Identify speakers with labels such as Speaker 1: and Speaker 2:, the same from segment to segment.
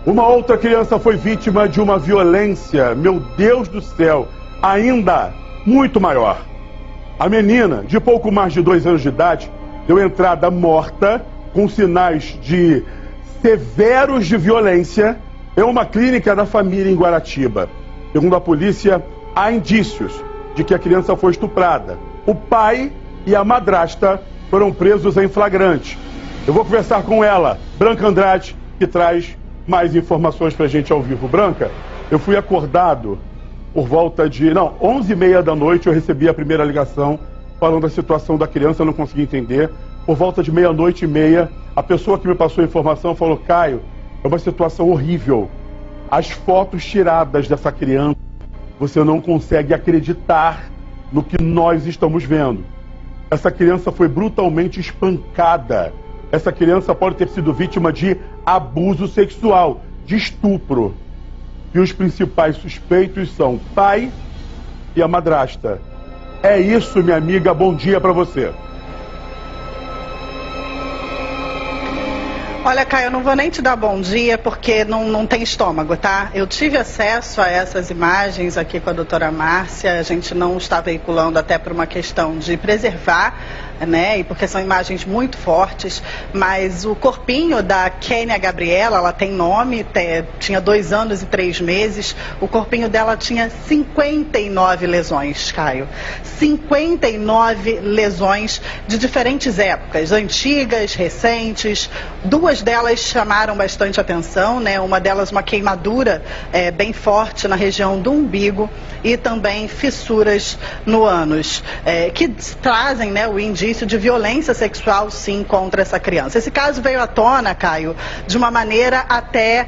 Speaker 1: Uma outra criança foi vítima de uma violência, meu Deus do céu, ainda muito maior. A menina, de pouco mais de 2 anos de idade, deu entrada morta, com sinais severos de violência, em uma clínica da família em Guaratiba. Segundo a polícia, há indícios de que a criança foi estuprada. O pai e a madrasta foram presos em flagrante. Eu vou conversar com ela, Branca Andrade, que traz mais informações pra gente ao vivo. Branca, eu fui acordado por volta de 11h30 da noite, eu recebi a primeira ligação falando da situação da criança, eu não consegui entender. Por volta de 00:30, a pessoa que me passou a informação falou: Caio, é uma situação horrível. As fotos tiradas dessa criança, você não consegue acreditar no que nós estamos vendo. Essa criança foi brutalmente espancada. Essa criança pode ter sido vítima de abuso sexual, de estupro. E os principais suspeitos são o pai e a madrasta. É isso, minha amiga, bom dia pra você.
Speaker 2: Olha, Caio, eu não vou nem te dar bom dia porque não tem estômago, tá? Eu tive acesso a essas imagens aqui com a doutora Márcia, a gente não está veiculando até por uma questão de preservar, né? E porque são imagens muito fortes, mas o corpinho da Kênia Gabriela, ela tem nome, tinha 2 anos e 3 meses, o corpinho dela tinha 59 lesões, Caio. 59 lesões de diferentes épocas, antigas, recentes. 2 delas chamaram bastante atenção, né? Uma delas uma queimadura bem forte na região do umbigo e também fissuras no ânus, que trazem, né, o indício de violência sexual, sim, contra essa criança. Esse caso veio à tona, Caio, de uma maneira até,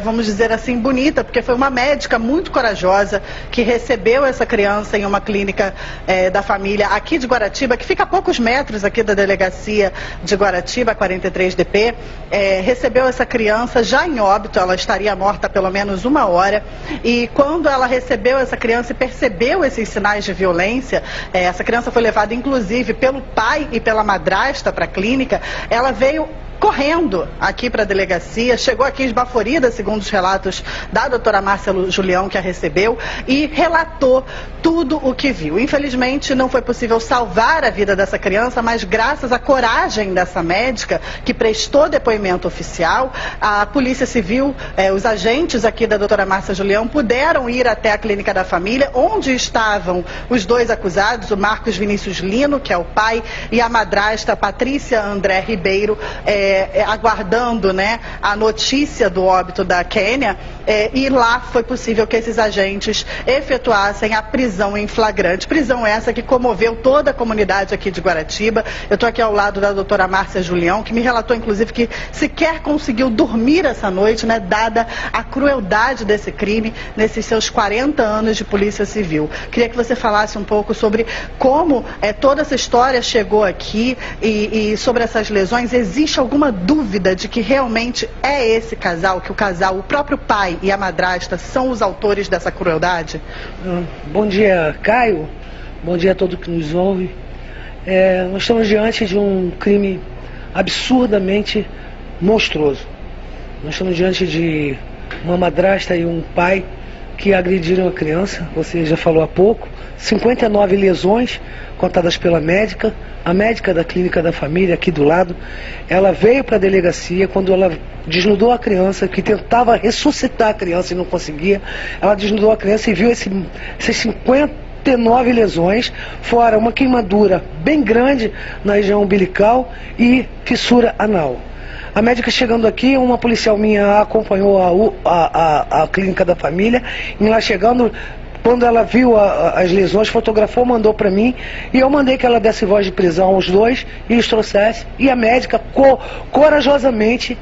Speaker 2: vamos dizer assim, bonita, porque foi uma médica muito corajosa que recebeu essa criança em uma clínica da família aqui de Guaratiba, que fica a poucos metros aqui da delegacia de Guaratiba, 43DP, recebeu essa criança já em óbito, ela estaria morta há pelo menos 1 hora, e quando ela recebeu essa criança e percebeu esses sinais de violência, essa criança foi levada inclusive pelo pai e pela madrasta para a clínica, ela veio correndo aqui para a delegacia, chegou aqui esbaforida, segundo os relatos da doutora Márcia Julião, que a recebeu, e relatou tudo o que viu. Infelizmente, não foi possível salvar a vida dessa criança, mas graças à coragem dessa médica, que prestou depoimento oficial, a Polícia Civil, os agentes aqui da doutora Márcia Julião, puderam ir até a clínica da família, onde estavam os 2 acusados, o Marcos Vinícius Lino, que é o pai, e a madrasta Patrícia André Ribeiro, aguardando, né, a notícia do óbito da Kênia, e lá foi possível que esses agentes efetuassem a prisão em flagrante. Prisão essa que comoveu toda a comunidade aqui de Guaratiba. Eu estou aqui ao lado da doutora Márcia Julião, que me relatou, inclusive, que sequer conseguiu dormir essa noite, né, dada a crueldade desse crime nesses seus 40 anos de Polícia Civil. Queria que você falasse um pouco sobre como toda essa história chegou aqui e sobre essas lesões. Existe alguma dúvida de que realmente é esse casal, que o próprio pai e a madrasta são os autores dessa crueldade?
Speaker 3: Bom dia, Caio. Bom dia a todos que nos ouvem. Nós estamos diante de um crime absurdamente monstruoso. Nós estamos diante de uma madrasta e um pai que agrediram a criança, você já falou há pouco, 59 lesões contadas pela médica, a médica da clínica da família aqui do lado. Ela veio para a delegacia quando ela desnudou a criança, que tentava ressuscitar a criança e não conseguia. Ela desnudou a criança e viu essas 59 lesões, fora uma queimadura bem grande na região umbilical e fissura anal. A médica chegando aqui, uma policial minha acompanhou a clínica da família, e lá chegando, quando ela viu as lesões, fotografou, mandou para mim, e eu mandei que ela desse voz de prisão aos 2 e os trouxesse, e a médica corajosamente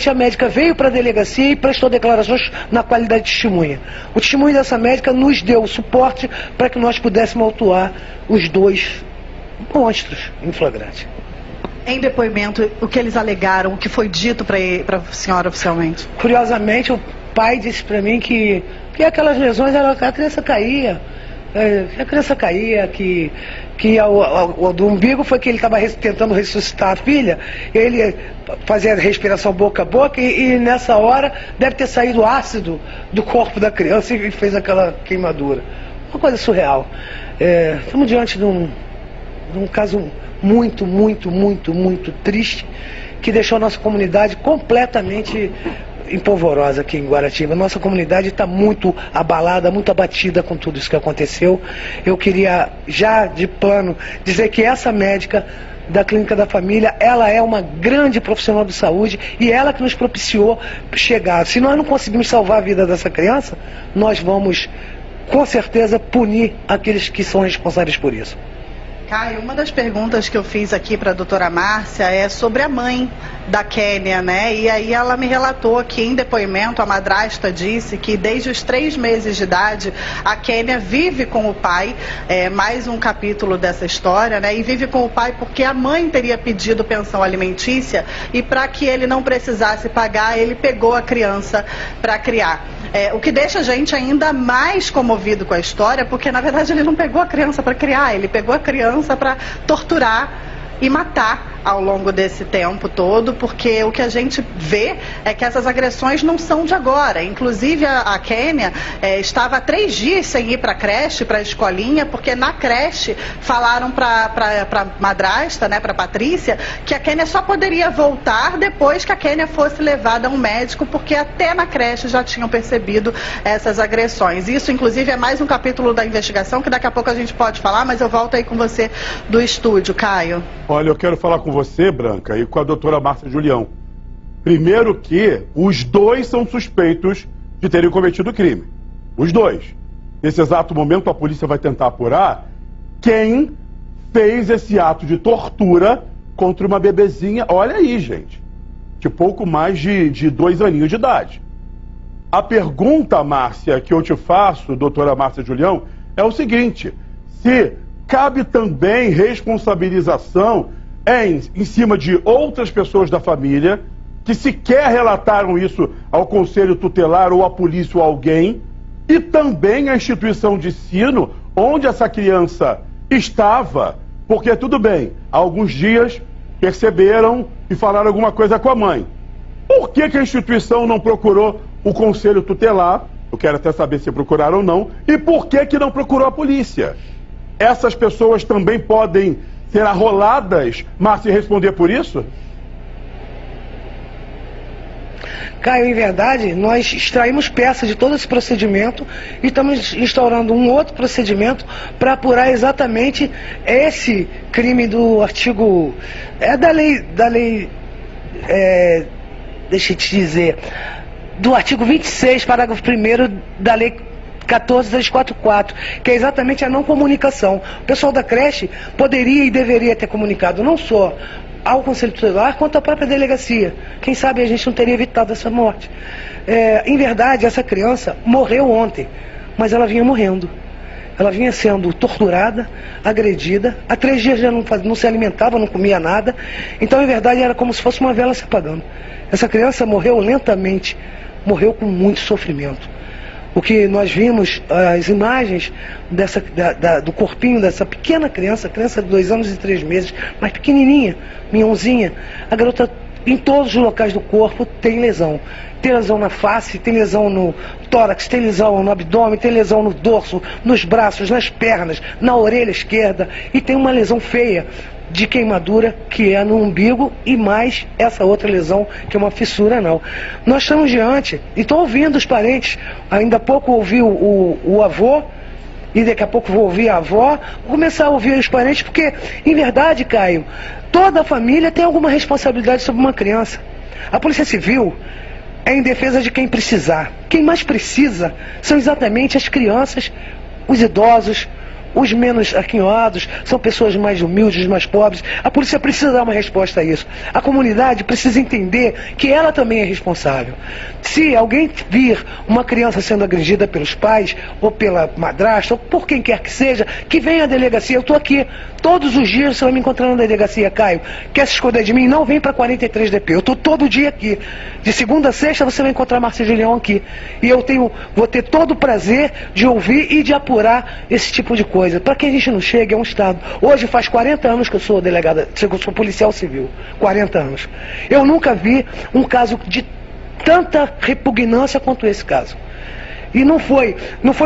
Speaker 3: a médica veio para a delegacia e prestou declarações na qualidade de testemunha. O testemunho dessa médica nos deu o suporte para que nós pudéssemos autuar os 2 monstros em flagrante.
Speaker 2: Em depoimento, o que eles alegaram, o que foi dito para a senhora oficialmente?
Speaker 3: Curiosamente, o pai disse para mim que aquelas lesões, a criança caía, a criança caía, que o do umbigo foi que ele estava tentando ressuscitar a filha, ele fazia respiração boca a boca e nessa hora deve ter saído ácido do corpo da criança e fez aquela queimadura. Uma coisa surreal. Estamos diante de um caso muito, muito, muito, muito triste, que deixou a nossa comunidade completamente empolvorosa aqui em Guaratiba. Nossa comunidade está muito abalada, muito abatida com tudo isso que aconteceu. Eu queria, já de plano, dizer que essa médica da Clínica da Família, ela é uma grande profissional de saúde e ela que nos propiciou chegar. Se nós não conseguimos salvar a vida dessa criança, nós vamos, com certeza, punir aqueles que são responsáveis por isso.
Speaker 2: Caio, uma das perguntas que eu fiz aqui para a doutora Márcia é sobre a mãe da Kênia, né? E aí ela me relatou que em depoimento a madrasta disse que desde os 3 meses de idade a Kênia vive com o pai, mais um capítulo dessa história, né? E vive com o pai porque a mãe teria pedido pensão alimentícia e para que ele não precisasse pagar, ele pegou a criança para criar. O que deixa a gente ainda mais comovido com a história, porque na verdade ele não pegou a criança para criar, ele pegou a criança para torturar e matar ao longo desse tempo todo, porque o que a gente vê é que essas agressões não são de agora. Inclusive a Kênia estava há 3 dias sem ir para a creche, para a escolinha, porque na creche falaram para madrasta, né, para Patrícia, que a Kênia só poderia voltar depois que a Kênia fosse levada a um médico, porque até na creche já tinham percebido essas agressões. Isso, inclusive, é mais um capítulo da investigação que daqui a pouco a gente pode falar, mas eu volto aí com você do estúdio, Caio.
Speaker 1: Olha, eu quero falar com você, Branca, e com a doutora Márcia Julião. Primeiro que os 2 são suspeitos de terem cometido o crime. Os 2. Nesse exato momento, a polícia vai tentar apurar quem fez esse ato de tortura contra uma bebezinha, olha aí, gente, de pouco mais de 2 aninhos de idade. A pergunta, Márcia, que eu te faço, doutora Márcia Julião, é o seguinte: se cabe também responsabilização em cima de outras pessoas da família que sequer relataram isso ao conselho tutelar ou à polícia ou alguém, e também a instituição de ensino onde essa criança estava, porque tudo bem, há alguns dias perceberam e falaram alguma coisa com a mãe. Por que a instituição não procurou o conselho tutelar? Eu quero até saber se procuraram ou não. E por que não procurou a polícia? Essas pessoas também podem ser arroladas, mas se responder por isso?
Speaker 3: Caio, em verdade, nós extraímos peças de todo esse procedimento e estamos instaurando um outro procedimento para apurar exatamente esse crime do artigo... deixa eu te dizer, do artigo 26, parágrafo 1º da lei 14344, que é exatamente a não comunicação. O pessoal da creche poderia e deveria ter comunicado não só ao Conselho Tutelar, quanto à própria delegacia. Quem sabe a gente não teria evitado essa morte. Em verdade, essa criança morreu ontem, mas ela vinha morrendo. Ela vinha sendo torturada, agredida, há 3 dias já não se alimentava, não comia nada. Então, em verdade, era como se fosse uma vela se apagando. Essa criança morreu lentamente, morreu com muito sofrimento. O que nós vimos, as imagens do corpinho dessa pequena criança de 2 anos e 3 meses, mas pequenininha, minhãozinha, a garota em todos os locais do corpo tem lesão. Tem lesão na face, tem lesão no tórax, tem lesão no abdômen, tem lesão no dorso, nos braços, nas pernas, na orelha esquerda, e tem uma lesão feia de queimadura, que é no umbigo, e mais essa outra lesão, que é uma fissura anal. Nós estamos diante, e estou ouvindo os parentes, ainda há pouco ouvi o avô, e daqui a pouco vou ouvir a avó, vou começar a ouvir os parentes, porque, em verdade, Caio, toda a família tem alguma responsabilidade sobre uma criança. A Polícia Civil é em defesa de quem precisar. Quem mais precisa são exatamente as crianças, os idosos, os menos aquinhoados, são pessoas mais humildes, mais pobres. A polícia precisa dar uma resposta a isso. A comunidade precisa entender que ela também é responsável. Se alguém vir uma criança sendo agredida pelos pais, ou pela madrasta, ou por quem quer que seja, que venha à delegacia. Eu estou aqui todos os dias, você vai me encontrar na delegacia, Caio. Quer se esconder de mim? Não vem para 43DP. Eu estou todo dia aqui. De segunda a sexta você vai encontrar Márcia Julião aqui. E eu vou ter todo o prazer de ouvir e de apurar esse tipo de coisa. Para que a gente não chegue a um estado. Hoje faz 40 anos que eu sou delegada, que eu sou policial civil. 40 anos. Eu nunca vi um caso de tanta repugnância quanto esse caso. E não foi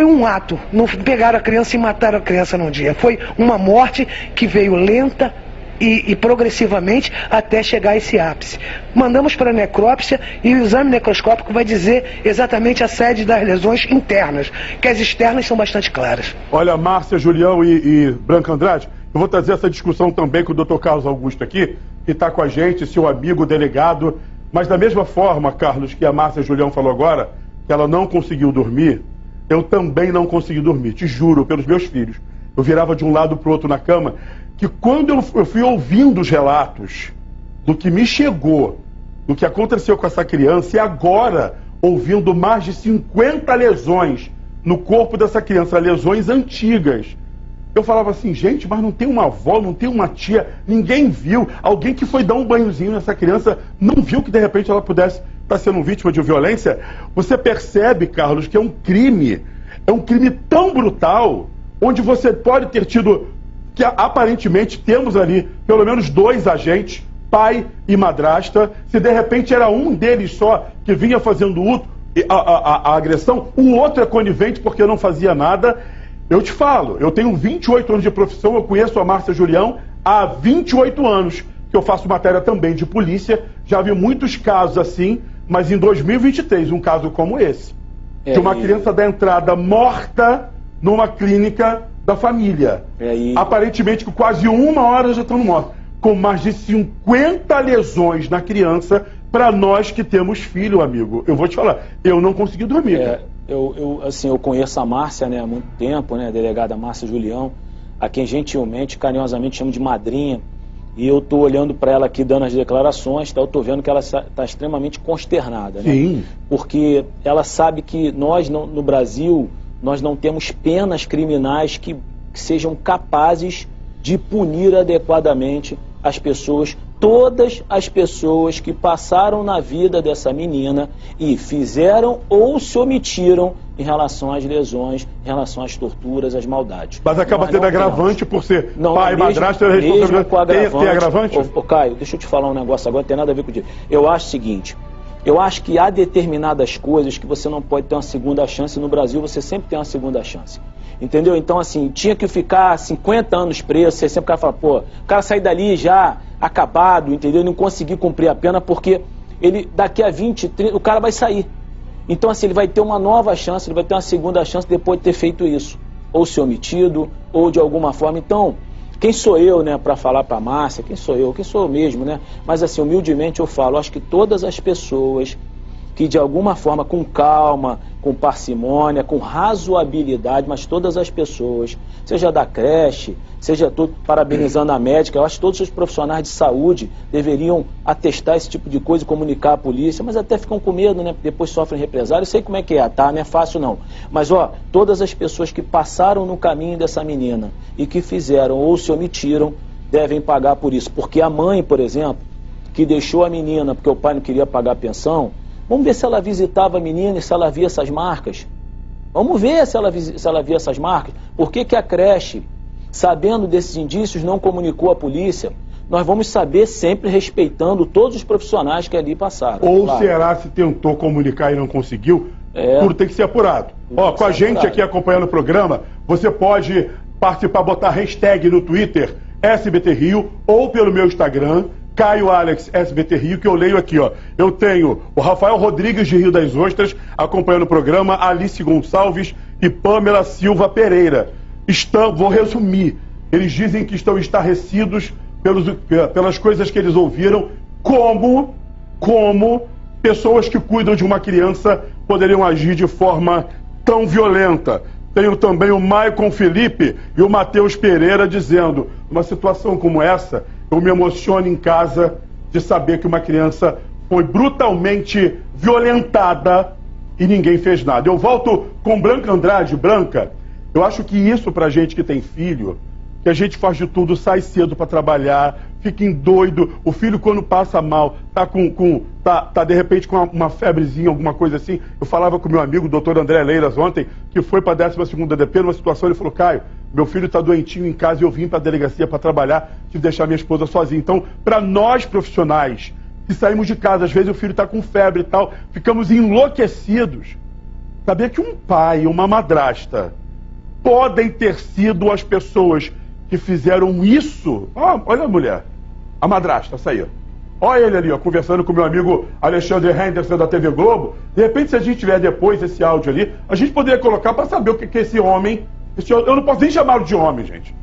Speaker 3: um ato, não pegaram a criança e mataram a criança num dia. Foi uma morte que veio lenta e progressivamente até chegar a esse ápice. Mandamos para a necrópsia e o exame necroscópico vai dizer exatamente a sede das lesões internas, que as externas são bastante claras.
Speaker 1: Olha, Márcia Julião e Branca Andrade, eu vou trazer essa discussão também com o Dr. Carlos Augusto aqui, que está com a gente, seu amigo delegado. Mas da mesma forma, Carlos, que a Márcia Julião falou agora, que ela não conseguiu dormir, eu também não consegui dormir, te juro, pelos meus filhos. Eu virava de um lado para o outro na cama, que quando eu fui ouvindo os relatos do que me chegou, do que aconteceu com essa criança, e agora ouvindo mais de 50 lesões no corpo dessa criança, lesões antigas, eu falava assim, gente, mas não tem uma avó, não tem uma tia, ninguém viu, alguém que foi dar um banhozinho nessa criança, não viu que de repente ela pudesse estar sendo vítima de violência. Você percebe, Carlos, que é um crime tão brutal, onde você pode ter tido, que aparentemente temos ali pelo menos 2 agentes, pai e madrasta, se de repente era um deles só que vinha fazendo a agressão, o outro é conivente porque não fazia nada. Eu te falo, eu tenho 28 anos de profissão, eu conheço a Márcia Julião há 28 anos, que eu faço matéria também de polícia, já vi muitos casos assim, mas em 2023, um caso como esse, de uma criança da entrada morta numa clínica da família. Aparentemente, com quase 1 hora já estão mortos, com mais de 50 lesões na criança. Para nós que temos filho, amigo, eu vou te falar, eu não consegui dormir.
Speaker 4: Eu conheço a Márcia, né, há muito tempo, né, a delegada Márcia Julião, a quem gentilmente, carinhosamente chamo de madrinha, e eu estou olhando para ela aqui dando as declarações, tá, eu estou vendo que ela está extremamente consternada, né?
Speaker 1: Sim.
Speaker 4: Porque ela sabe que nós, no Brasil, nós não temos penas criminais que sejam capazes de punir adequadamente as pessoas, todas as pessoas que passaram na vida dessa menina e fizeram ou se omitiram em relação às lesões, em relação às torturas, às maldades.
Speaker 1: Mas acaba tendo agravante por ser pai, madrasta,
Speaker 4: mesmo com agravante.
Speaker 1: Tem agravante?
Speaker 4: Ô, Caio, deixa eu te falar um negócio agora, não tem nada a ver com isso. Eu acho o seguinte, eu acho que há determinadas coisas que você não pode ter uma segunda chance. No Brasil você sempre tem uma segunda chance. Entendeu? Então, assim, tinha que ficar 50 anos preso, você sempre o cara fala, pô, o cara sair dali já acabado, entendeu? Não conseguir cumprir a pena, porque ele, daqui a 20, 30, o cara vai sair. Então, assim, ele vai ter uma nova chance, ele vai ter uma segunda chance depois de ter feito isso. Ou ser omitido, ou de alguma forma. Então, quem sou eu, né, para falar pra Márcia? Quem sou eu? Quem sou eu mesmo, né? Mas, assim, humildemente eu falo, acho que todas as pessoas que de alguma forma, com calma, com parcimônia, com razoabilidade, mas todas as pessoas, seja da creche, seja tudo, parabenizando a médica, eu acho que todos os profissionais de saúde deveriam atestar esse tipo de coisa e comunicar à polícia, mas até ficam com medo, né? Depois sofrem represália, eu sei como é que é, tá? Não é fácil não. Mas, ó, todas as pessoas que passaram no caminho dessa menina e que fizeram ou se omitiram, devem pagar por isso. Porque a mãe, por exemplo, que deixou a menina porque o pai não queria pagar a pensão, vamos ver se ela visitava a menina e se ela via essas marcas. Vamos ver se ela via essas marcas. Por que a creche, sabendo desses indícios, não comunicou à polícia? Nós vamos saber sempre respeitando todos os profissionais que ali passaram.
Speaker 1: Ou claro. Será se tentou comunicar e não conseguiu? Tudo tem que ser apurado. Ó, com a gente aqui acompanhando o programa, você pode participar, botar hashtag no Twitter, SBT Rio, ou pelo meu Instagram, Caio Alex SBT Rio, que eu leio aqui, ó. Eu tenho o Rafael Rodrigues de Rio das Ostras acompanhando o programa, Alice Gonçalves e Pamela Silva Pereira. Vou resumir. Eles dizem que estão estarrecidos pelas coisas que eles ouviram, como pessoas que cuidam de uma criança poderiam agir de forma tão violenta, Tenho também o Maicon Felipe e o Matheus Pereira dizendo: numa situação como essa, eu me emociono em casa de saber que uma criança foi brutalmente violentada e ninguém fez nada. Eu volto com Branca Andrade. Branca, eu acho que isso pra gente que tem filho, que a gente faz de tudo, sai cedo para trabalhar, fica doido, o filho quando passa mal, tá de repente com uma febrezinha, alguma coisa assim. Eu falava com meu amigo, o doutor André Leiras, ontem, que foi para a 12ª DP, numa situação, ele falou: Caio, meu filho está doentinho em casa e eu vim para a delegacia para trabalhar, tive que deixar minha esposa sozinha. Então, para nós profissionais, que saímos de casa, às vezes o filho está com febre e tal, ficamos enlouquecidos. Saber que um pai e uma madrasta podem ter sido as pessoas que fizeram isso. Olha a mulher, a madrasta, essa aí. Olha ele ali, ó, conversando com meu amigo Alexandre Henderson da TV Globo. De repente, se a gente tiver depois esse áudio ali, a gente poderia colocar para saber o que esse homem... eu não posso nem chamá-lo de homem, gente.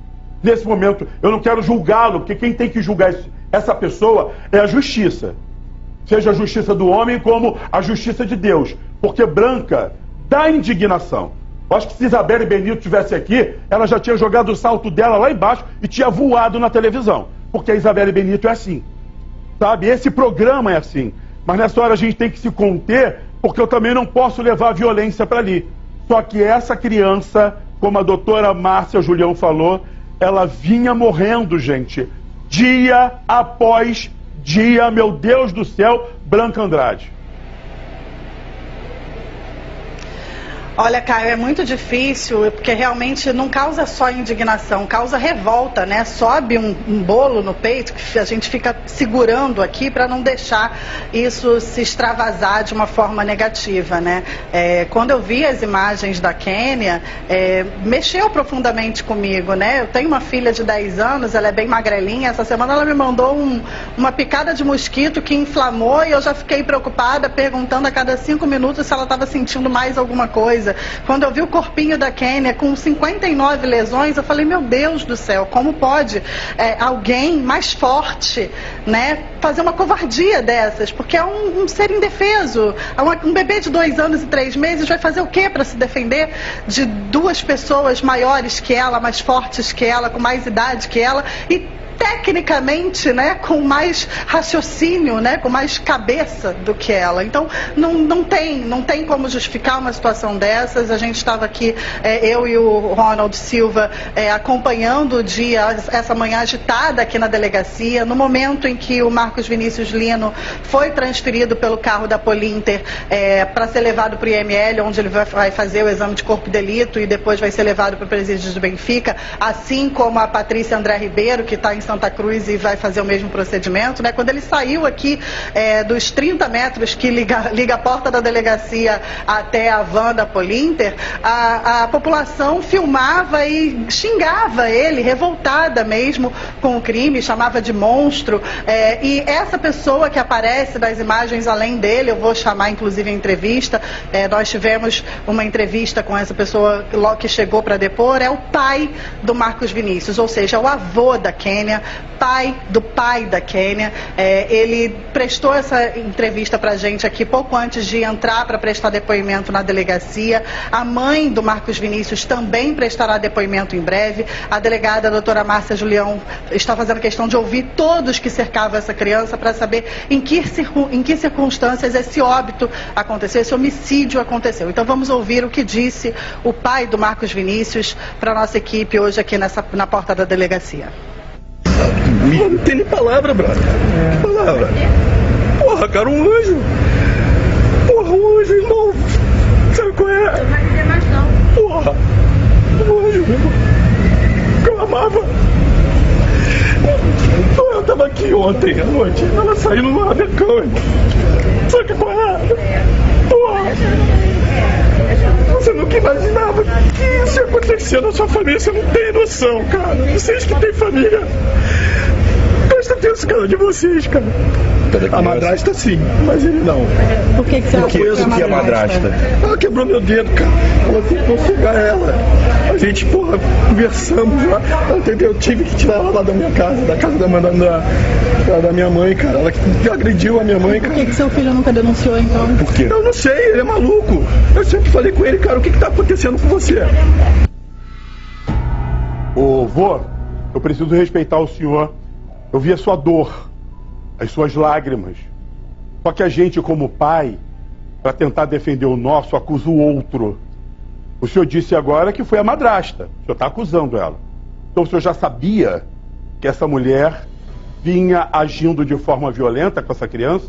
Speaker 1: Nesse momento, eu não quero julgá-lo, porque quem tem que julgar essa pessoa é a justiça. Seja a justiça do homem como a justiça de Deus. Porque Branca dá indignação. Eu acho que se Isabelle Benito estivesse aqui, ela já tinha jogado o salto dela lá embaixo e tinha voado na televisão. Porque a Isabelle Benito é assim. Sabe? Esse programa é assim. Mas nessa hora a gente tem que se conter, porque eu também não posso levar a violência para ali. Só que essa criança, como a doutora Márcia Julião falou, ela vinha morrendo, gente. Dia após dia, meu Deus do céu, Branca Andrade.
Speaker 2: Olha, Caio, é muito difícil, porque realmente não causa só indignação, causa revolta, né? Sobe um bolo no peito que a gente fica segurando aqui para não deixar isso se extravasar de uma forma negativa, né? Quando eu vi as imagens da Kênia, mexeu profundamente comigo, né? Eu tenho uma filha de 10 anos, ela é bem magrelinha. Essa semana ela me mandou uma picada de mosquito que inflamou e eu já fiquei preocupada, perguntando a cada 5 minutos se ela estava sentindo mais alguma coisa. Quando eu vi o corpinho da Kênia com 59 lesões, eu falei: meu Deus do céu, como pode alguém mais forte, né, fazer uma covardia dessas? Porque é um ser indefeso. Um bebê de 2 anos e 3 meses vai fazer o quê para se defender de 2 pessoas maiores que ela, mais fortes que ela, com mais idade que ela e tecnicamente, né, com mais raciocínio, né, com mais cabeça do que ela. Então, não tem como justificar uma situação dessas. A gente estava aqui, eu e o Ronald Silva, acompanhando o dia, essa manhã agitada aqui na delegacia, no momento em que o Marcos Vinícius Lino foi transferido pelo carro da Polinter para ser levado para o IML, onde ele vai fazer o exame de corpo de delito e depois vai ser levado para o presídio de Benfica, assim como a Patrícia André Ribeiro, que está em Santa Cruz e vai fazer o mesmo procedimento, né? Quando ele saiu aqui dos 30 metros que liga a porta da delegacia até a van da Polinter, a população filmava e xingava ele, revoltada mesmo com o crime, chamava de monstro. E essa pessoa que aparece nas imagens além dele, eu vou chamar inclusive a entrevista, nós tivemos uma entrevista com essa pessoa que chegou para depor, é o pai do Marcos Vinícius, ou seja, o avô da Kênia, pai do pai da Kênia. Ele prestou essa entrevista pra gente aqui pouco antes de entrar para prestar depoimento na delegacia. A mãe do Marcos Vinícius também prestará depoimento em breve. A delegada, a doutora Márcia Julião, está fazendo questão de ouvir todos que cercavam essa criança para saber em que circunstâncias esse óbito aconteceu, esse homicídio aconteceu. Então vamos ouvir o que disse o pai do Marcos Vinícius para a nossa equipe hoje aqui na porta da delegacia.
Speaker 5: Não tem nem palavra, brother. Palavra. Porra, cara, um anjo. Porra, um anjo, irmão. Sabe qual é? Não vai dizer mais não. Porra, um anjo, irmão. Que eu amava. Eu tava aqui ontem à noite. Ela saiu no rabecão, irmão. Sabe qual é? Porra. Você nunca imaginava que isso ia acontecer na sua família. Você não tem noção, cara. Vocês que têm família, presta atenção. conheço, cara, de vocês, cara. A madrasta sim, mas ele não.
Speaker 2: Por que você
Speaker 5: Eu conheço que é madrasta. Ela quebrou meu dedo, cara. Ela tentou pegar ela. A gente, porra, conversamos lá. Eu tive que tirar ela lá da minha casa, da casa da minha mãe, cara. Ela que agrediu a minha mãe, cara.
Speaker 2: Por que seu filho nunca denunciou, então?
Speaker 5: Por quê? Eu não sei, ele é maluco. Eu sempre falei com ele, cara, o que tá acontecendo com você?
Speaker 1: Ô, vô, eu preciso respeitar o senhor. Eu vi a sua dor, as suas lágrimas. Só que a gente, como pai, para tentar defender o nosso, acusa o outro. O senhor disse agora que foi a madrasta. O senhor está acusando ela. Então o senhor já sabia que essa mulher vinha agindo de forma violenta com essa criança?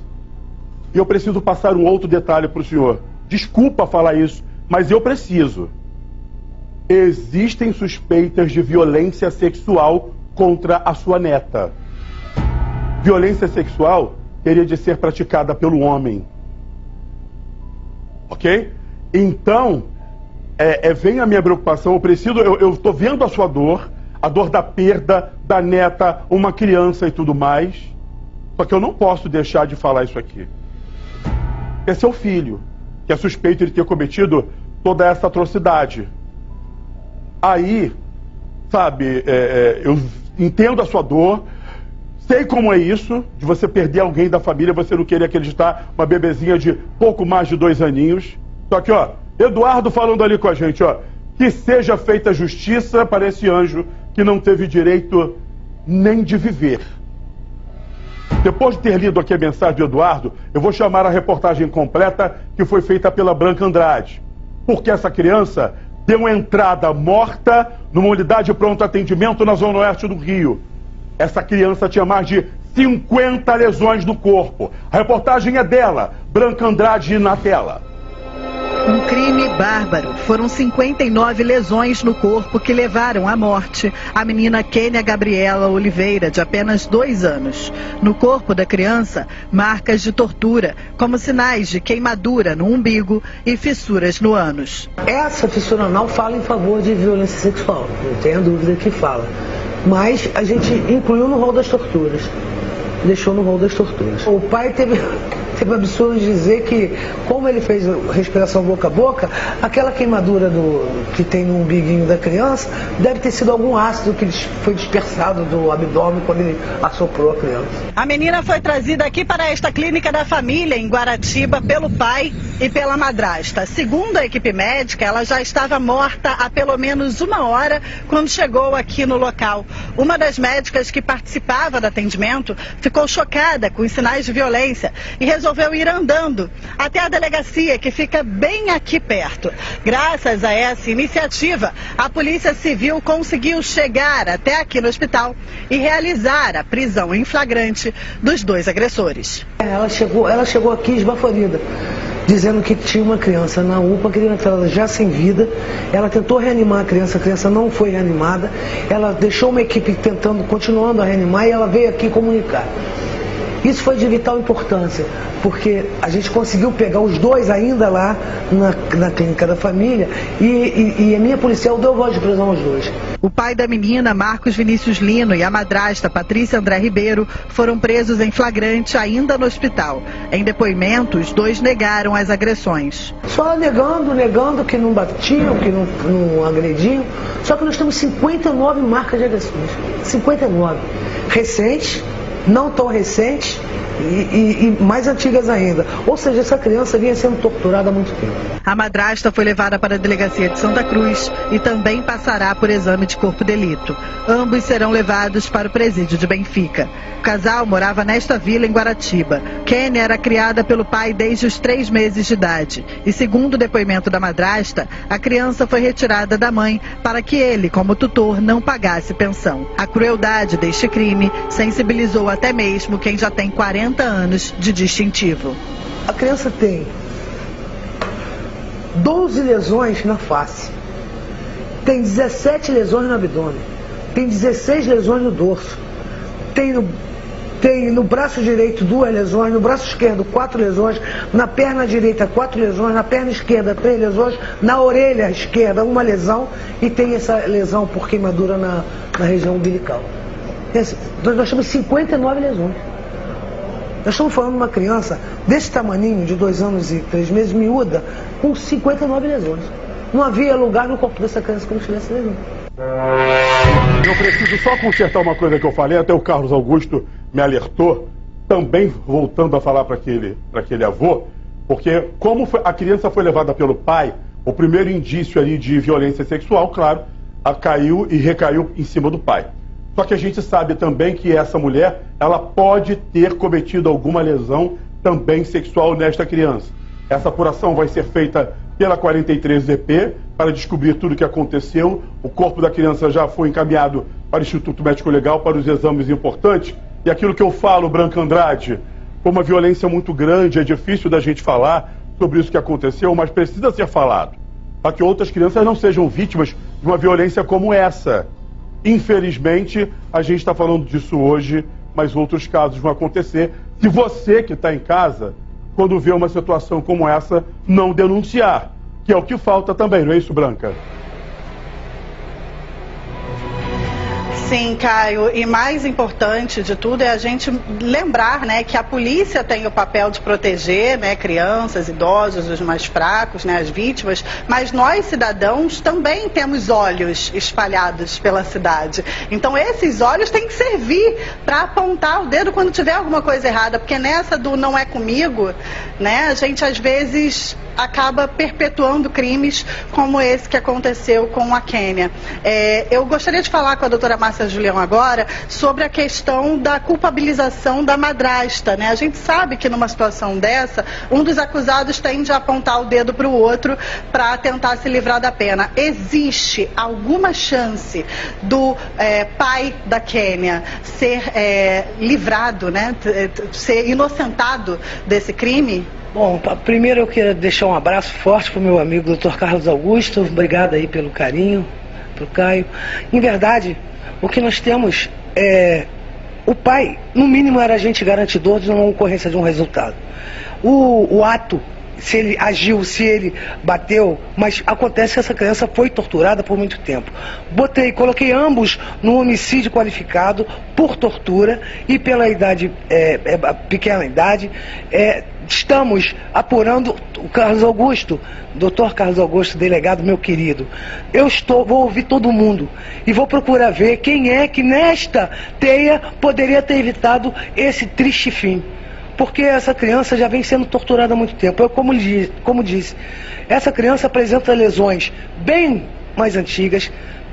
Speaker 1: E eu preciso passar um outro detalhe para o senhor. Desculpa falar isso, mas eu preciso. Existem suspeitas de violência sexual contra a sua neta. Violência sexual teria de ser praticada pelo homem. Ok? Então, vem a minha preocupação. Eu estou vendo a sua dor, a dor da perda da neta, uma criança e tudo mais. Só que eu não posso deixar de falar isso aqui. É seu filho, que é suspeito de ter cometido toda essa atrocidade. Aí, sabe, eu entendo a sua dor, sei como é isso, de você perder alguém da família, você não querer acreditar, uma bebezinha de pouco mais de 2 aninhos. Só que, ó, Eduardo falando ali com a gente, ó, que seja feita justiça para esse anjo que não teve direito nem de viver. Depois de ter lido aqui a mensagem do Eduardo, eu vou chamar a reportagem completa que foi feita pela Branca Andrade. Porque essa criança deu entrada morta numa unidade de pronto atendimento na Zona Oeste do Rio. Essa criança tinha mais de 50 lesões no corpo. A reportagem é dela, Branca Andrade, na tela.
Speaker 6: Um crime bárbaro. Foram 59 lesões no corpo que levaram à morte a menina Kênia Gabriela Oliveira, de apenas 2 anos. No corpo da criança, marcas de tortura, como sinais de queimadura no umbigo e fissuras no ânus.
Speaker 3: Essa fissura anal fala em favor de violência sexual, não tenha dúvida que fala. Mas a gente incluiu no rol das torturas. Deixou no rol das torturas. O pai teve absurdo de dizer que, como ele fez respiração boca a boca, aquela queimadura que tem no umbiguinho da criança deve ter sido algum ácido que foi dispersado do abdômen quando ele assoprou a criança.
Speaker 2: A menina foi trazida aqui para esta clínica da família em Guaratiba pelo pai e pela madrasta. Segundo a equipe médica, ela já estava morta há pelo menos 1 hora quando chegou aqui no local. Uma das médicas que participava do atendimento ficou chocada com os sinais de violência e resolveu ir andando até a delegacia, que fica bem aqui perto. Graças a essa iniciativa, a Polícia Civil conseguiu chegar até aqui no hospital e realizar a prisão em flagrante dos 2 agressores.
Speaker 3: Ela chegou aqui esbaforida, dizendo que tinha uma criança na UPA, criança já sem vida. Ela tentou reanimar a criança não foi reanimada. Ela deixou uma equipe continuando a reanimar, e ela veio aqui comunicar. Isso foi de vital importância, porque a gente conseguiu pegar os 2 ainda lá na clínica da família, e a minha policial deu voz de prisão aos 2.
Speaker 6: O pai da menina, Marcos Vinícius Lino, e a madrasta, Patrícia André Ribeiro, foram presos em flagrante ainda no hospital. Em depoimento, os 2 negaram as agressões.
Speaker 3: Só negando que não batiam, que não agrediam. Só que nós temos 59 marcas de agressões. 59. Recentes, não tão recentes e mais antigas ainda. Ou seja, essa criança vinha sendo torturada há muito tempo.
Speaker 6: A madrasta foi levada para a delegacia de Santa Cruz e também passará por exame de corpo de delito. Ambos serão levados para o presídio de Benfica. O casal morava nesta vila em Guaratiba. Kênia era criada pelo pai desde os 3 meses de idade. E segundo o depoimento da madrasta, a criança foi retirada da mãe para que ele, como tutor, não pagasse pensão. A crueldade deste crime sensibilizou até mesmo quem já tem 40 anos de distintivo.
Speaker 3: A criança tem 12 lesões na face, tem 17 lesões no abdômen, tem 16 lesões no dorso, tem no braço direito 2 lesões, no braço esquerdo 4 lesões, na perna direita 4 lesões, na perna esquerda 3 lesões, na orelha esquerda 1 lesão, e tem essa lesão por queimadura na região umbilical. Nós temos 59 lesões. Nós estamos falando de uma criança desse tamaninho, de 2 anos e 3 meses, miúda, com 59 lesões. Não havia lugar no corpo dessa criança que não tivesse lesão.
Speaker 1: Eu preciso só consertar uma coisa que eu falei, até o Carlos Augusto me alertou, também voltando a falar para aquele avô, porque como a criança foi levada pelo pai, o primeiro indício ali de violência sexual, claro, caiu e recaiu em cima do pai. Só que a gente sabe também que essa mulher, ela pode ter cometido alguma lesão também sexual nesta criança. Essa apuração vai ser feita pela 43DP para descobrir tudo o que aconteceu. O corpo da criança já foi encaminhado para o Instituto Médico Legal para os exames importantes. E aquilo que eu falo, Branca Andrade, foi uma violência muito grande, é difícil da gente falar sobre isso que aconteceu, mas precisa ser falado, para que outras crianças não sejam vítimas de uma violência como essa. Infelizmente, a gente está falando disso hoje, mas outros casos vão acontecer. Se você que está em casa, quando vê uma situação como essa, não denunciar, que é o que falta também, não é isso, Branca?
Speaker 2: Sim, Caio, e mais importante de tudo é a gente lembrar, né, que a polícia tem o papel de proteger, né, crianças, idosos, os mais fracos, né, as vítimas, mas nós, cidadãos, também temos olhos espalhados pela cidade. Então esses olhos têm que servir para apontar o dedo quando tiver alguma coisa errada, porque nessa do não é comigo, né, a gente às vezes acaba perpetuando crimes como esse que aconteceu com a Kênia. Eu gostaria de falar com a doutora Márcia Julião agora sobre a questão da culpabilização da madrasta, né? A gente sabe que numa situação dessa, um dos acusados tende a apontar o dedo para o outro para tentar se livrar da pena. Existe alguma chance do pai da Kênia ser livrado, né? Ser inocentado desse crime?
Speaker 3: Bom, primeiro eu quero deixar um abraço forte para o meu amigo Dr. Carlos Augusto. Obrigado aí pelo carinho, para o Caio. Em verdade, o que nós temos o pai, no mínimo, era agente garantidor de uma ocorrência de um resultado. O ato, se ele agiu, se ele bateu, mas acontece que essa criança foi torturada por muito tempo. Coloquei ambos no homicídio qualificado por tortura e pela idade, pequena idade. Estamos apurando o Carlos Augusto, doutor Carlos Augusto, delegado, meu querido. Vou ouvir todo mundo e vou procurar ver quem é que nesta teia poderia ter evitado esse triste fim. Porque essa criança já vem sendo torturada há muito tempo. Eu, como disse, essa criança apresenta lesões bem mais antigas,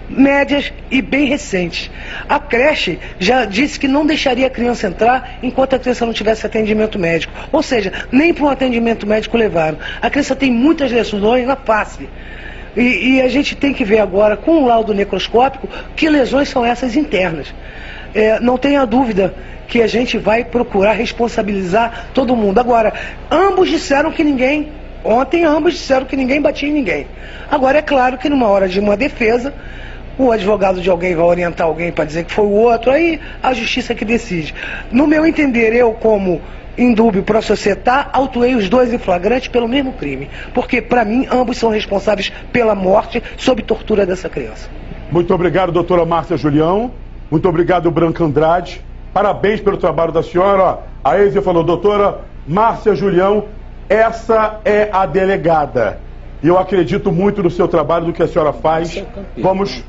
Speaker 3: médias e bem recentes. A creche já disse que não deixaria a criança entrar enquanto a criança não tivesse atendimento médico. Ou seja, nem para um atendimento médico levaram. A criança tem muitas lesões na face. E a gente tem que ver agora, com o laudo necroscópico, que lesões são essas internas. Não tenha dúvida que a gente vai procurar responsabilizar todo mundo. Agora, ambos disseram que ninguém... Ontem ambos disseram que ninguém batia em ninguém. Agora, é claro que numa hora de uma defesa, o advogado de alguém vai orientar alguém para dizer que foi o outro, aí a justiça que decide. No meu entender, eu, como indúbio pro societá, autuei os dois em flagrante pelo mesmo crime. Porque, para mim, ambos são responsáveis pela morte sob tortura dessa criança.
Speaker 1: Muito obrigado, doutora Márcia Julião. Muito obrigado, Branca Andrade. Parabéns pelo trabalho da senhora. A Eze falou, doutora Márcia Julião, essa é a delegada. E eu acredito muito no seu trabalho, do que a senhora faz. Vamos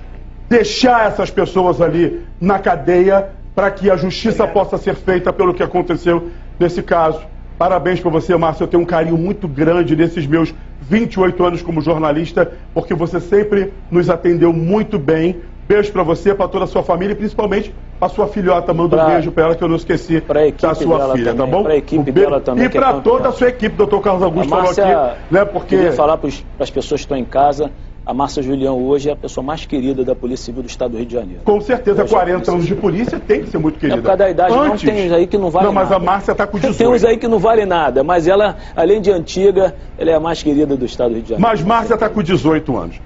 Speaker 1: deixar essas pessoas ali na cadeia para que a justiça possa ser feita pelo que aconteceu nesse caso. Parabéns para você, Márcia. Eu tenho um carinho muito grande nesses meus 28 anos como jornalista, porque você sempre nos atendeu muito bem. Beijo para você, para toda a sua família e principalmente para sua filhota. Manda um beijo para ela, que eu não esqueci da sua filha, tá bom?
Speaker 4: Para a equipe dela também.
Speaker 1: E para toda a sua equipe, doutor Carlos Augusto falou aqui, né? Porque
Speaker 4: queria falar para as pessoas que estão em casa, a Márcia Julião hoje é a pessoa mais querida da Polícia Civil do Estado do Rio de Janeiro.
Speaker 1: Com certeza, hoje 40 anos de polícia tem que ser muito querida.
Speaker 4: Por causa da idade, não tem uns aí que não vale nada.
Speaker 1: Não, mas a Márcia está com 18.
Speaker 4: Tem uns aí que não vale nada, mas ela, além de antiga, ela é a mais querida do Estado do Rio de Janeiro.
Speaker 1: Mas Márcia está com 18 anos.